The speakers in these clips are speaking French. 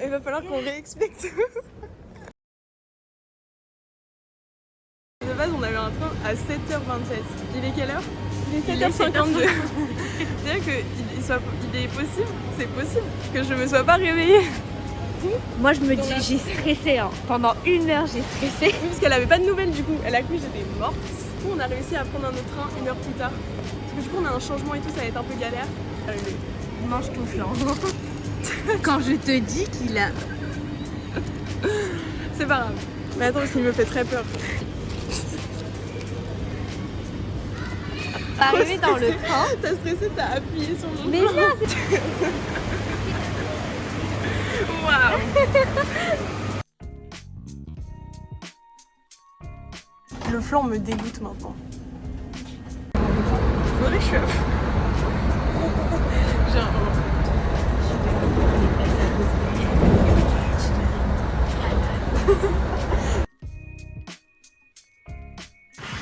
Il va falloir qu'on réexplique tout. De base, on avait un train à 7h27. Il est quelle heure? Il est 7h52. C'est-à-dire qu'il est possible, c'est possible, que je me sois pas réveillée. Moi je me dis, j'ai stressé hein. Pendant 1 heure j'ai stressé. Oui, parce qu'elle avait pas de nouvelles du coup. Elle a cru que j'étais morte. Du coup, on a réussi à prendre un autre train 1 heure plus tard. Parce que du coup, on a un changement et tout, ça va être un peu galère. Mange ton flan. Quand je te dis qu'il a... C'est pas grave. Mais attends, parce qu'il me fait très peur. Arrivé dans le train. T'as stressé, t'as appuyé sur mon Mais flanc. non. Waouh. Le flanc me dégoûte maintenant. Faudrait que je suis à fond. J'ai un...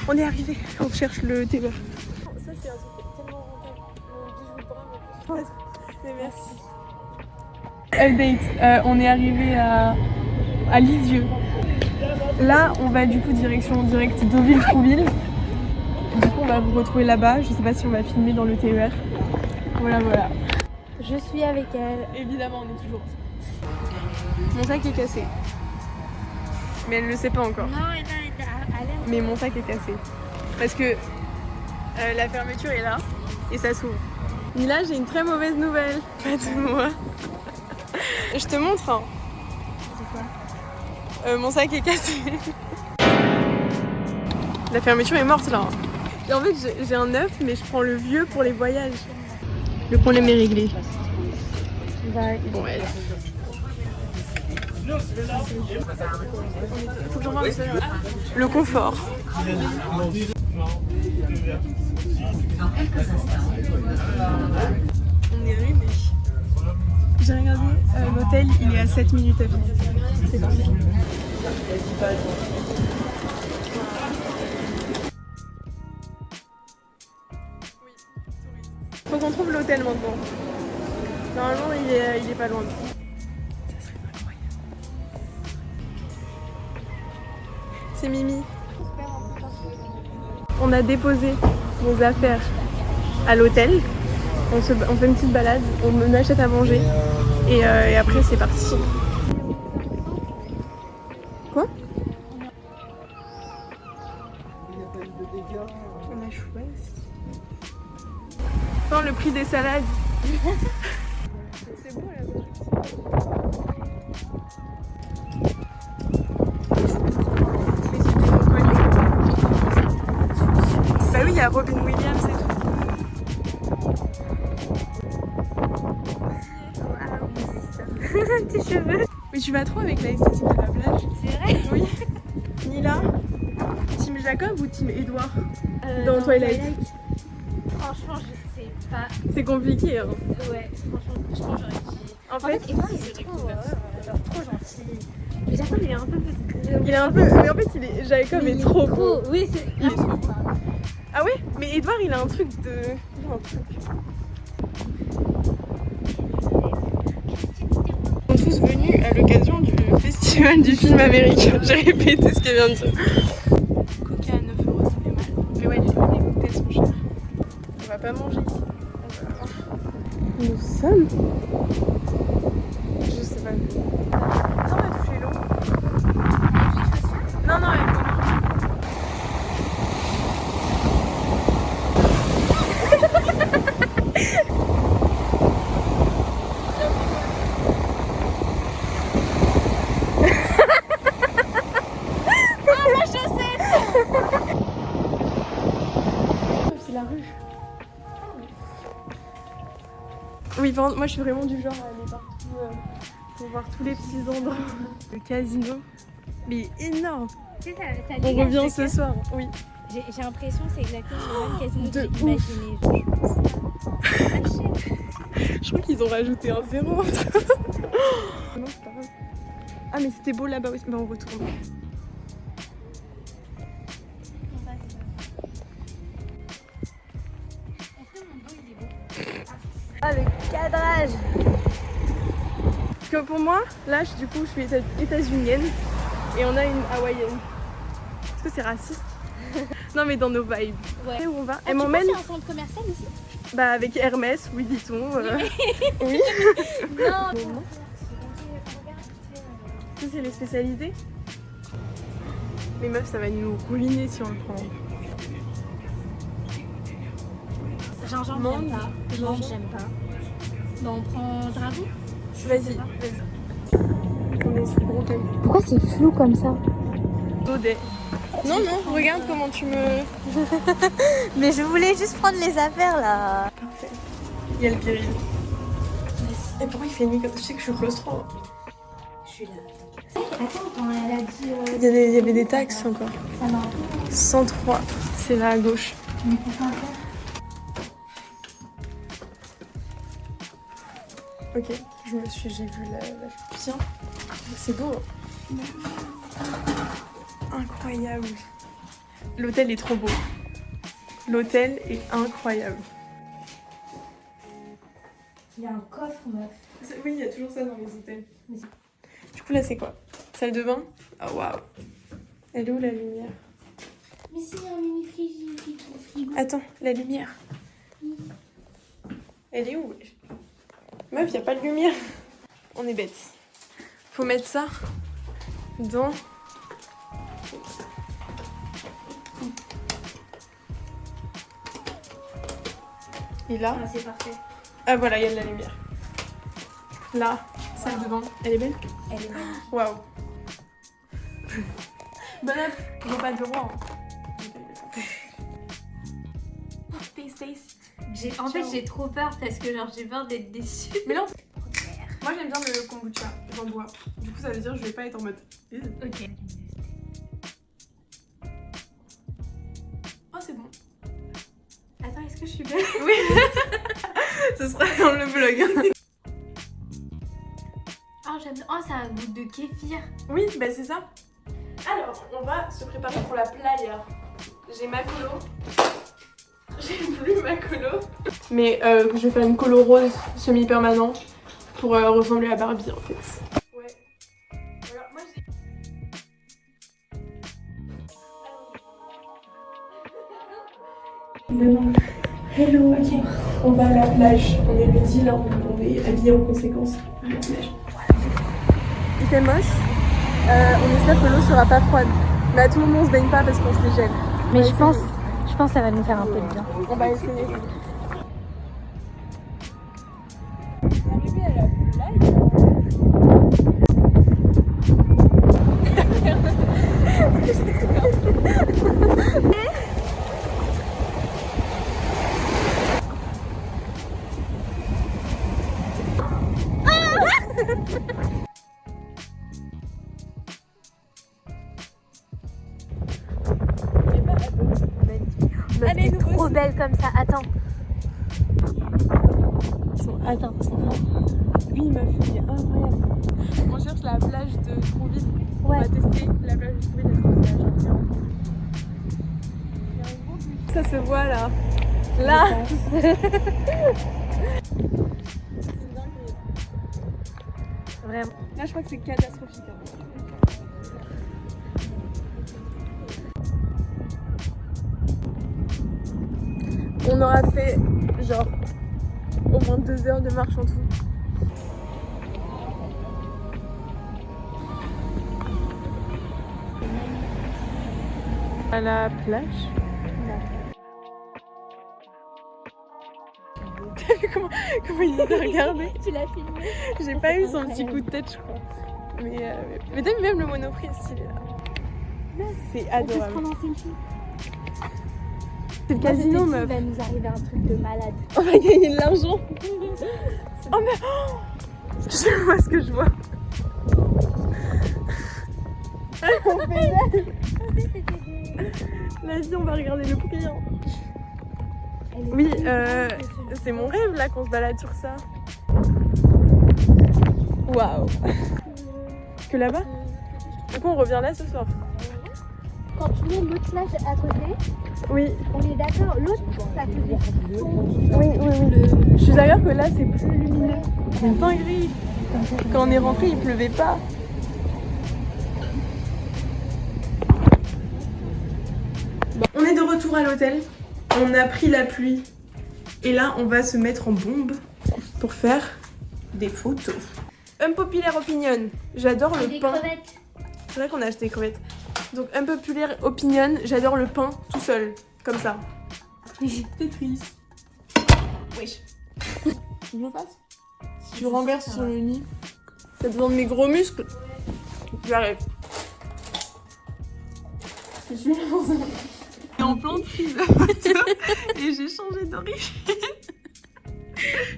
On est arrivé, on cherche le TER. Ça c'est un truc tellement rentable. Mon bijou de bras me plus. Mais merci. Update, on est arrivé à Lisieux. Là, on va du coup direction directe Deauville-Trouville. Du coup, on va vous retrouver là-bas. Je sais pas si on va filmer dans le TER. Voilà, voilà. Je suis avec elle. Évidemment, on est toujours ensemble. Mon sac est cassé. Mais elle le sait pas encore. Non, Mais mon sac est cassé. Parce que la fermeture est là et ça s'ouvre. Mila, j'ai une très mauvaise nouvelle. Pas de moi. Je te montre. Hein. C'est quoi? Mon sac est cassé. La fermeture est morte là. Et en fait, j'ai un neuf, mais je prends le vieux pour les voyages. Le problème est réglé. Bon, elle. Faut que j'envoie un message. Le confort. On est arrivé. J'ai regardé, l'hôtel il est à 7 minutes à pied. C'est compliqué. Faut qu'on trouve l'hôtel maintenant. Normalement il est pas loin. Ça serait incroyable. C'est Mimi. On a déposé nos affaires à l'hôtel. On fait une petite balade, on achète à manger et après c'est parti. Quoi? On a choisi. Oh, le prix des salades. C'est beau là-bas. Mais c'est des noms connus. Bah oui, il y a Robin Williams et tout. Tes cheveux. Mais tu vas trop avec la esthétique de la plage. C'est vrai? Oui. Nila, Team Jacob ou Team Edouard dans Twilight? Franchement, je sais pas. C'est compliqué. Hein. Ouais, franchement, je pense que j'aurais dit. En fait, Edouard, il est trop, genre, trop gentil. Mais Jacob, il est un peu petit. il est un peu. Mais en fait, Jacob est trop beau. Oui, c'est. Il est- Ah ouais? Mais Edouard, il a un truc de. Il a un truc. Ils sont tous venus à l'occasion du festival du film américain. J'ai répété ce qu'elle vient de dire. Coca à 9 €, ça fait mal. Mais ouais, les cocktails sont chers. On va pas manger ici. Nous sommes. Je sais pas. Attends, on va toucher l'eau. Non, non, elle c'est la rue. Oui, par contre, moi je suis vraiment du genre à aller partout pour voir tous les petits endroits. Le casino, mais énorme. Tu sais, t'as On dit, revient ce soir, oui. J'ai l'impression que c'est exactement le même casino que De j'ai ouf. imaginé. Je crois qu'ils ont rajouté un zéro. Non, c'est pas grave. Ah, mais c'était beau là-bas aussi. Bah, on retourne. Ah, le cadrage! Parce que pour moi, là, du coup, je suis états-unienne et on a une hawaïenne. Est-ce que c'est raciste? Non, mais dans nos vibes. Ouais. Et où on va? Ah, Elle tu m'emmène penses qu'il y a un centre commercial ici? bah, avec Hermès, Louis Vuitton. Oui. Non. Ça, c'est les spécialités. Mais meuf, ça va nous ruiner si on le prend. Gingembre, Menthe. j'aime pas. Menthe, j'aime pas. Bon, on prend dragon. Vas-y, vas-y. On est sur le gros thème. Pourquoi c'est flou comme ça? Daudet. Non, non, regarde comment tu me... Mais je voulais juste prendre les affaires là. Parfait. Il y a le péril. Et pourquoi il fait nuit comme ça? Je sais que je suis claustro. Je suis là. Attends, quand elle a dit... Il y avait des taxes encore. Ça m'a... 103, c'est là à gauche. Mais pourquoi faire? Ok, j'ai vu la Tiens, c'est beau. Incroyable. L'hôtel est trop beau. L'hôtel est incroyable. Il y a un coffre, meuf. Oui, il y a toujours ça dans les hôtels. Du coup, là, c'est quoi? Salle de bain? Oh, waouh. Elle est où la lumière? Mais si, il y a un mini frigo. Attends, la lumière. Elle est où? Meuf, y a pas de lumière. On est bête. Faut mettre ça dans... Et là... Ah, c'est parfait. Ah voilà, il y a de la lumière. Là, salle de bain. Elle est belle? Elle est magnifique. Waouh. Bon app, je vois pas de roi. Taste. En fait, j'ai trop peur parce que genre j'ai peur d'être déçue. Mais non. Moi j'aime bien le kombucha, j'en bois. Du coup ça veut dire que je vais pas être en mode... Ok. Oh c'est bon. Attends, est-ce que je suis belle? Oui. Ce sera dans le vlog. Oh, j'aime. Oh, ça a un goût de kéfir. Oui, bah c'est ça. Alors, on va se préparer pour la playa. J'ai ma colo. J'ai plus ma colo. Mais je vais faire une colo rose semi-permanent pour ressembler à Barbie en fait. Ouais. Voilà, moi j'ai... Hello. Ok, on va à la plage. On est ready là, on est habillés en conséquence. À la plage. Il fait moche. On espère que l'eau sera pas froide. Mais à tout moment on se baigne pas parce qu'on se dégèle. Mais je pense que ça va nous faire un peu de bien. On va essayer. Arrivé à la plage. Allez, trop belle comme ça. Attends. Attends. Oui, ma fille, incroyable. On cherche la plage de Trouville. Ouais. On va tester la plage de Trouville parce que c'est à ça se voit là. Là. Vraiment. Là, je crois que c'est catastrophique. On aura fait genre au moins 2 heures de marche en tout. À la plage. T'as vu comment il t'a regardé? Tu l'as filmé? J'ai pas eu son petit coup de tête, je crois. Mais t'as vu même le Monoprix stylé là. C'est adorable. On peut se prendre en selfie. C'est le casino, Il meuf. va nous arriver un truc de malade. On va gagner de l'argent. Oh mais... Oh, je vois ce que je vois. On fait belle. Vas-y, on va regarder le prix. Hein. Oui, c'est mon rêve là qu'on se balade sur ça. Waouh. Que là-bas? Du coup, on revient là ce soir. Quand tu mets l'autre plage à côté, Oui. on est d'accord, l'autre ça faisait sombre. Oui. Je suis d'accord que là c'est plus lumineux. C'est une dinguerie. Quand on est rentré, il pleuvait pas. Bon, on est de retour à l'hôtel. On a pris la pluie. Et là, on va se mettre en bombe pour faire des photos. Unpopular opinion. J'adore le pain. C'est vrai qu'on a acheté des crevettes. Donc unpopular opinion, j'adore le pain tout seul. Comme ça. Tetris. Wesh. Tu veux que je fasse? Si je renverse sur le lit, t'as besoin de mes gros muscles. J'arrête. Je suis en plan de prise et j'ai changé d'origine.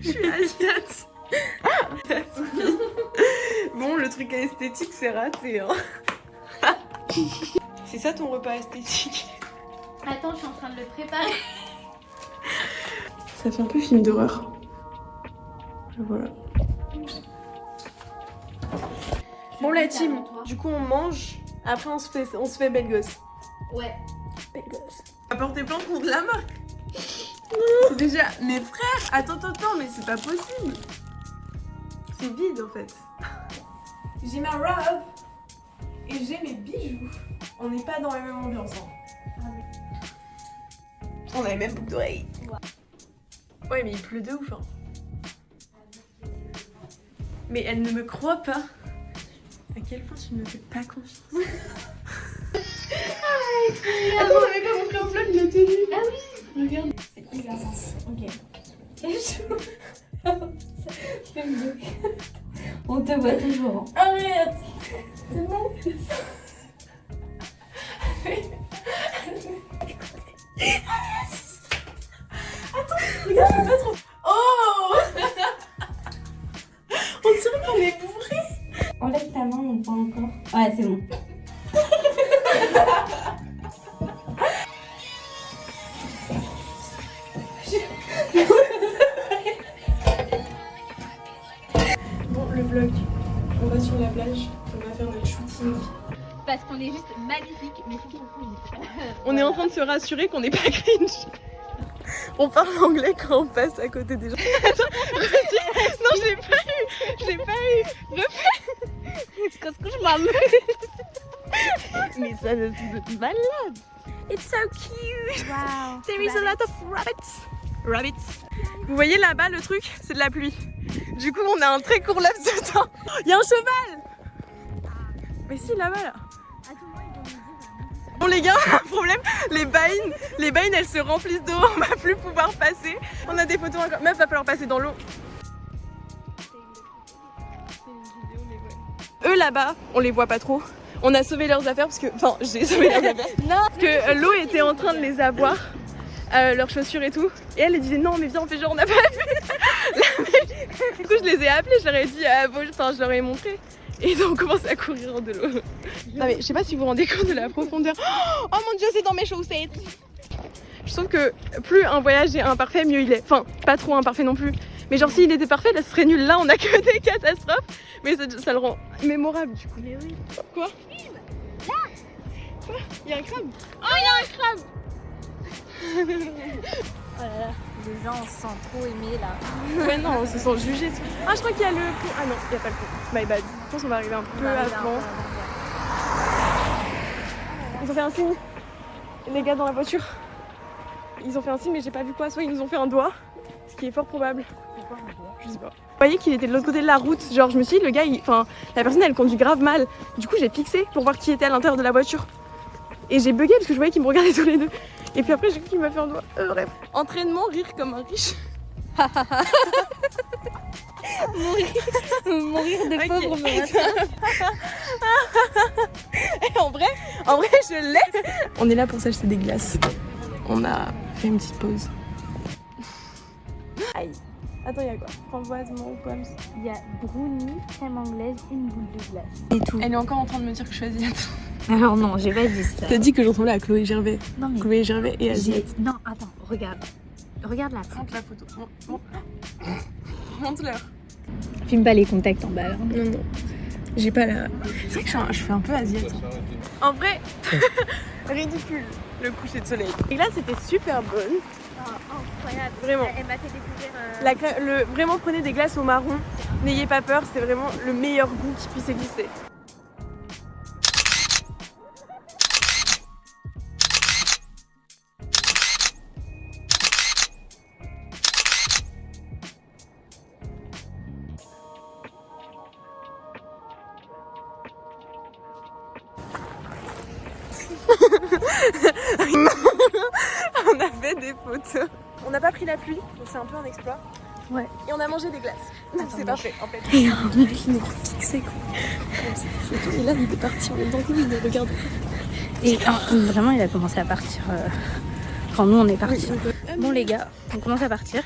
Je suis asiate. Bon, le truc esthétique, c'est raté. Hein. C'est ça ton repas esthétique? Attends, je suis en train de le préparer. Ça fait un peu film d'horreur. Voilà. Bon la team, du coup on mange, après on se fait belle gosse. Ouais. Belle gosse. On va porter plainte contre la marque. C'est déjà... Mes frères, attends, mais c'est pas possible. C'est vide en fait. J'ai ma robe et j'ai mes bijoux. On n'est pas dans la même ambiance. Hein. On a les mêmes boucles d'oreilles. Ouais mais il pleut de ouf. Hein. Mais elle ne me croit pas. À quel point tu ne me fais pas confiance. Attends, on n'avait pas montré au vlog le tenue. Ah oui. Regarde. C'est hyper sens. Ok. On te voit toujours. Arrête. C'est bon. Attends, regarde, je peux pas trop. Oh. On dirait qu'on est bourré. Enlève ta main, on pas encore. Ouais, c'est bon. Bon, le vlog. On va sur la plage. On va faire notre shooting. Parce qu'on est juste magnifique, mais faut qu'on On est en train de se rassurer qu'on n'est pas cringe. On parle anglais quand on passe à côté des gens. Attends, non, je l'ai pas eu. Je l'ai pas eu. Refais. Qu'est-ce que je m'amuse. Mais ça, c'est malade. It's so cute. Wow. There is a lot of rabbits. Rabbits. Vous voyez là-bas le truc, c'est de la pluie. Du coup, on a un très court laps de temps. Il y a un cheval. Mais si, là-bas, là. Bon les gars, un problème, les baïnes elles se remplissent d'eau, on va plus pouvoir passer. On a des photos encore, meuf va falloir passer dans l'eau. Eux là-bas, on les voit pas trop. On a sauvé leurs affaires parce que, enfin j'ai sauvé leurs affaires. Non. Parce que l'eau était en train de les avoir, leurs chaussures et tout. Et elle disait non mais viens on fait genre on n'a pas vu. Du coup je les ai appelés, je leur ai dit, enfin je leur ai montré. Et ils ont commencé à courir hors de l'eau. Non mais je sais pas si vous vous rendez compte de la profondeur. Oh mon dieu, c'est dans mes chaussettes. Je trouve que plus un voyage est imparfait, mieux il est. Enfin, pas trop imparfait non plus. Mais genre s'il était parfait, là ce serait nul. Là on a que des catastrophes. Mais ça le rend mémorable du coup. Mais oui. Quoi? Là. Quoi? Il y a un crabe. Oh il y a un crabe. Oh là là, les gens se sentent trop aimés là. Ouais non, on se sent jugés. Ah je crois qu'il y a le pont. Ah non, il n'y a pas le pont. My bad. Je pense qu'on va arriver un peu avant. Ils ont fait un signe. Les gars dans la voiture. Ils ont fait un signe mais j'ai pas vu quoi. Soit ils nous ont fait un doigt, ce qui est fort probable. Je sais pas. Vous voyez qu'il était de l'autre côté de la route. Genre je me suis dit le gars, la personne elle conduit grave mal. Du coup j'ai fixé pour voir qui était à l'intérieur de la voiture. Et j'ai bugué parce que je voyais qu'ils me regardaient tous les deux. Et puis après j'ai cru qu'il m'a fait un doigt. Bref. Entraînement, rire comme un riche. Mourir de pauvre me En vrai je l'ai. On est là pour s'acheter des glaces. On a fait une petite pause. Aïe. Attends, il y a quoi? Framboise, mangue, pommes. Il y a brownie, crème anglaise, une boule de glace. Et tout. Elle est encore en train de me dire que je suis asiate. Alors non, j'ai pas dit ça. T'as dit que je ressemblais à Chloé Gervais. Non mais... Chloé Gervais et asiate. Non, attends, regarde. Regarde la photo. Montre la photo. Montre-leur. Filme pas les contacts en bas là. Non, non. J'ai pas la... C'est vrai que je fais un peu asiate. En vrai, ridicule le coucher de soleil. Et là, c'était super bonne. Incroyable. Vraiment. Elle m'a fait découvrir. Vraiment, prenez des glaces au marron. N'ayez pas peur, c'est vraiment le meilleur goût qui puisse exister. On a fait des photos. On n'a pas pris la pluie, donc c'est un peu un exploit. Ouais. Et on a mangé des glaces. Donc c'est parfait en fait. Et un mec qui nous fixait quoi. Et là il est parti en même temps que nous, il nous regarde. Et vraiment il a commencé à partir quand nous on est partis. Bon les gars, on commence à partir.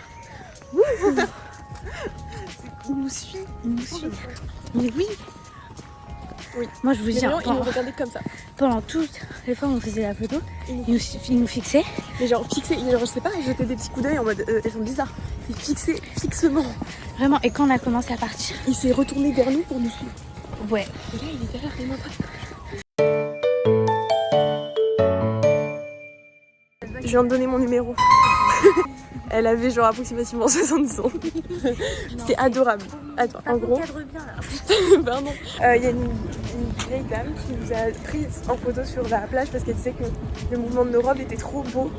Il nous suit. Mais oui. Oui. Moi je vous dis, Il nous regardait comme ça. pendant toutes les fois où on faisait la photo, il nous fixait. Mais genre fixé, genre je sais pas, il jetait des petits coups d'œil en mode elles sont bizarres. Il fixait fixement. Vraiment, et quand on a commencé à partir, Il s'est retourné vers nous pour nous suivre. ouais. Et là il est derrière les mains. Je viens de donner mon numéro. Elle avait genre approximativement 70 ans. C'était adorable. Attends, en gros, Cadre bien là. pardon. Il y a une vieille dame qui nous a pris en photo sur la plage parce qu'elle disait que le mouvement de nos robes était trop beau.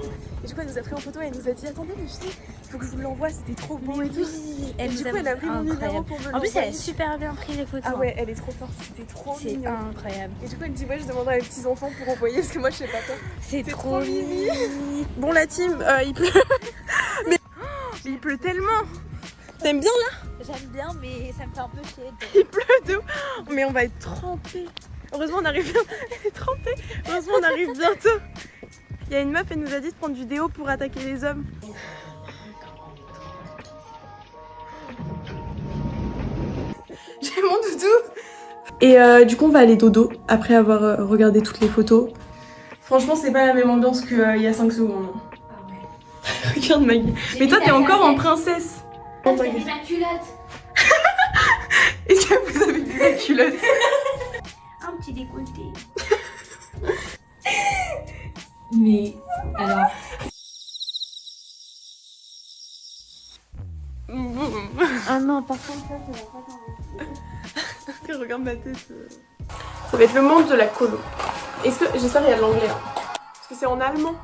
Et du coup, elle nous a pris en photo et elle nous a dit attendez, les filles, il faut que je vous l'envoie, c'était trop beau et tout. Elle Du coup, elle a pris mon numéro pour me En plus, elle l'envoyer. a super bien pris les photos. Ah ouais, elle est trop forte, c'était trop C'est mignon. incroyable. Et du coup, elle dit ouais, je demanderai à mes petits enfants pour envoyer parce que moi, je sais pas quoi. C'est trop mimi. Bon, la team, il pleut. Mais il pleut tellement. T'aimes bien là? J'aime bien, mais ça me fait un peu chier. Il pleut de ouf. Mais on va être trempés. Heureusement on arrive bientôt. Elle est trempée. Heureusement on arrive bientôt. Il y a une meuf, elle nous a dit de prendre du déo pour attaquer les hommes. J'ai mon doudou. Et du coup on va aller dodo après avoir regardé toutes les photos. Franchement c'est pas la même ambiance qu'il y a 5 secondes. Ah ouais. Regarde Maggie. Mais toi t'es encore en princesse. J'ai mis ma culotte. Est-ce que vous avez vu la culotte? Un petit décolleté. Mais alors. Ah non, par contre ça va pas t'enlever. Regarde ma tête. Ça va être le monde de la colo. Est-ce que j'espère qu'il y a de l'anglais là. Parce que c'est en allemand.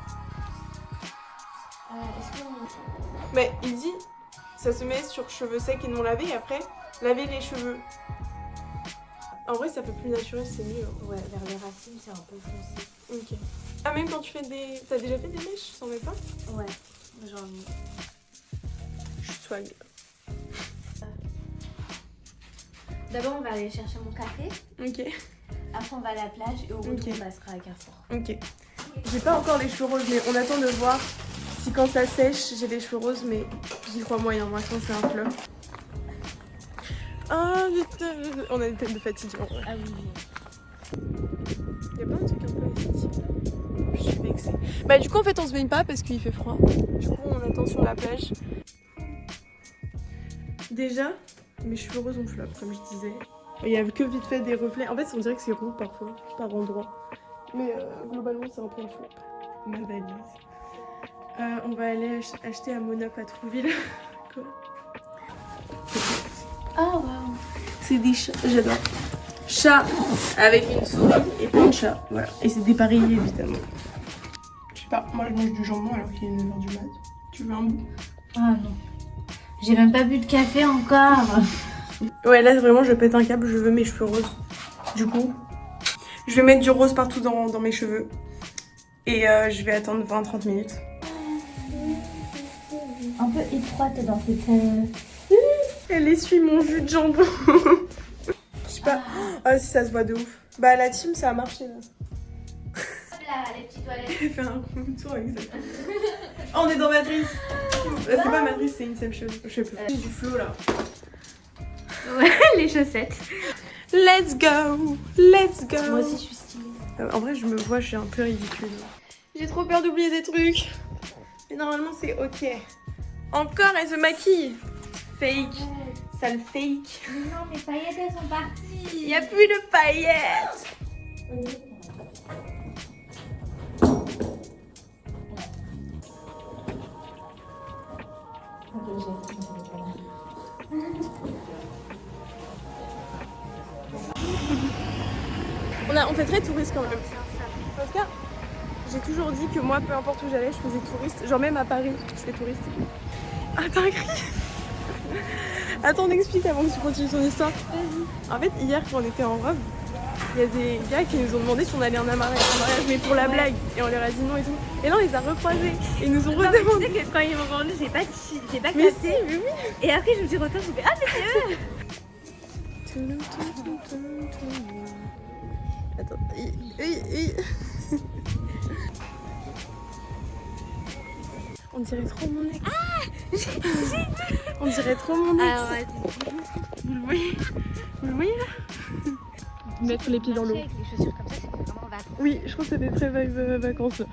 Mais il dit ça se met sur cheveux secs et non lavés et après laver les cheveux. En vrai ça fait plus naturel, c'est mieux. Hein. Ouais, vers les racines c'est un peu foncé. Ok. Ah même quand tu fais des... T'as déjà fait des mèches sans mettre pas? Ouais, j'en ai. Je swag. D'abord on va aller chercher mon café. Ok. Après on va à la plage et au retour Ok. on passera à Carrefour. Ok. J'ai pas encore les cheveux roses mais on attend de voir si quand ça sèche j'ai les cheveux roses mais j'y crois moyen. Moi je pense que c'est un flop. Ah, on a une tête de fatigue en vrai. Ah oui. Il y a plein de trucs un peu esthétiques là. Je suis vexée. Bah du coup en fait on se baigne pas parce qu'il fait froid. Du coup on attend sur la plage. Déjà, mes cheveux roses ont flop comme je disais. Il y a que vite fait des reflets. En fait on dirait que c'est roux parfois, par endroit. Mais globalement c'est un peu un flop. Ma valise. On va aller acheter à Mona Patrouville. Quoi? Oh waouh. C'est des chats, j'adore. Chat avec une souris et plein de chats. Voilà. Et c'est dépareillé évidemment. Je sais pas, moi je mange du jambon alors qu'il est 9h du mat. Tu veux un bout? Ah non. J'ai même pas bu de café encore. Ouais, là vraiment je pète un câble, je veux mes cheveux roses. Du coup, je vais mettre du rose partout dans mes cheveux. Et je vais attendre 20-30 minutes. Un peu étroite dans cette. Elle essuie mon jus de jambon. Je sais pas. Ah si ça se voit de ouf. Bah la team ça a marché là. Là, les petites toilettes. Elle fait un tour avec ça. Oh, on est dans Matrice. C'est pas Matrice, c'est Inception. Je sais pas. J'ai du flow là. Ouais, les chaussettes. Let's go. Let's go. Moi aussi je suis stylée. En vrai je me vois, je suis un peu ridicule. J'ai trop peur d'oublier des trucs. Mais normalement c'est ok. Encore elle se maquille. Fake. Sale fake. Mais non, mes paillettes elles sont parties. Il y a plus de paillettes. On fait très touriste quand même. En tout cas, j'ai toujours dit que moi, peu importe où j'allais, je faisais touriste. Genre même à Paris, je fais touriste. Ah, t'as un cri. Attends, on explique avant que tu continues ton histoire. En fait, hier, quand on était en robe, il y a des gars qui nous ont demandé si on allait en mariage, mais pour la blague. Et on leur a dit non et tout. Et là, on les a recroisés. Et ils nous ont redemandé. Tu sais que quand ils m'ont vendu, j'ai pas Mais capté. si, mais oui. Et après, je me suis retournée, j'ai fait ah, mais c'est eux. Attends, oui. On dirait trop mon ex. Ah, on dirait trop mon ex. Ah ouais, Vous le voyez? Vous le voyez là? Mettre les pieds dans l'eau. avec les chaussures comme ça, c'est vraiment vacances. Oui, je crois que c'était très vibe vacances là.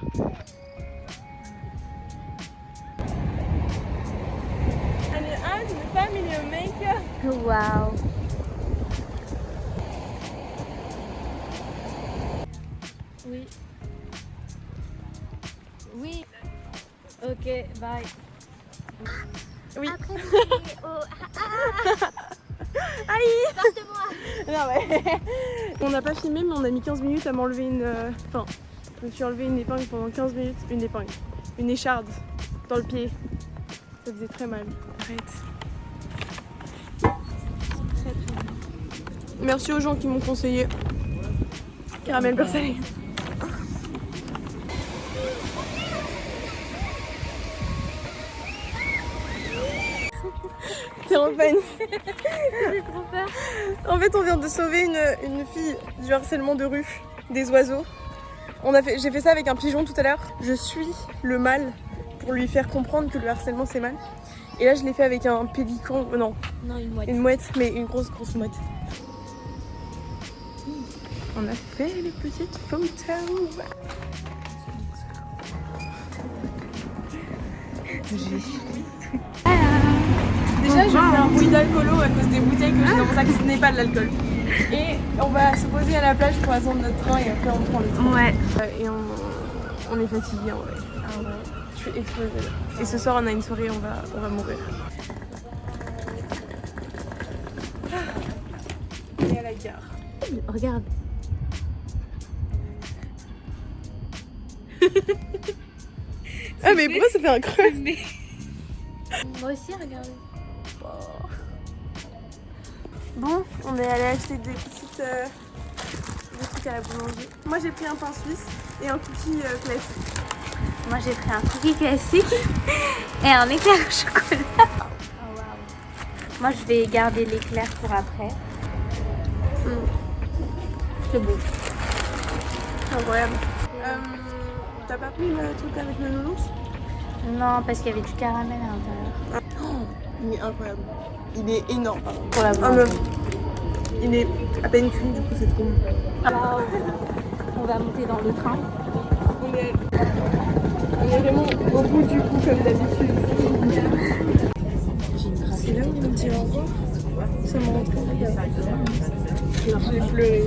Eine Art, une famille au make-up. Waouh. Oui. Oui. Ok, bye. Oui. Après, Aïe! porte-moi. Non mais... On n'a pas filmé mais on a mis 15 minutes à m'enlever une... Enfin, je me suis enlevé une épingle pendant 15 minutes. Une épingle. Une écharde dans le pied. Ça faisait très mal. Arrête. Merci aux gens qui m'ont conseillé. Caramel beurre salé. T'es en panique. J'ai trop peur. En fait, on vient de sauver une fille du harcèlement de rue, des oiseaux. J'ai fait ça avec un pigeon tout à l'heure. Je suis le mâle pour lui faire comprendre que le harcèlement c'est mal. Et là, je l'ai fait avec un pélican. Non, Non, une mouette. une mouette, mais une grosse mouette. On a fait les petites photos. Déjà, je fais un bruit d'alcoolo à cause des bouteilles que j'ai dans mon sac, ce n'est pas de l'alcool. Et on va se poser à la plage pour attendre notre train et après on prend le train. Ouais. Et on est fatigué en vrai. Ah ouais. Je suis explosée là. Et ce soir on a une soirée, on va mourir. On est à la gare. Regarde. Ah mais pourquoi ça fait un creux? Moi aussi, regardez. Bon, on est allé acheter des petites des trucs à la boulangerie. Moi j'ai pris un pain suisse et un cookie classique. Moi, j'ai pris un cookie classique et un éclair au chocolat. Oh, wow. Moi, je vais garder l'éclair pour après. C'est beau. Incroyable. T'as pas pris le truc avec le nounours? Non, parce qu'il y avait du caramel à l'intérieur. Oh, il est incroyable. Il est énorme, pardon. Pour la Ah, boulangerie. il est à peine cuit, du coup c'est trop bon. Wow. On va monter dans le train. On est vraiment au bout du coup comme d'habitude. C'est là où on me dit au revoir. Ça m'a rentré. J'ai pleuré.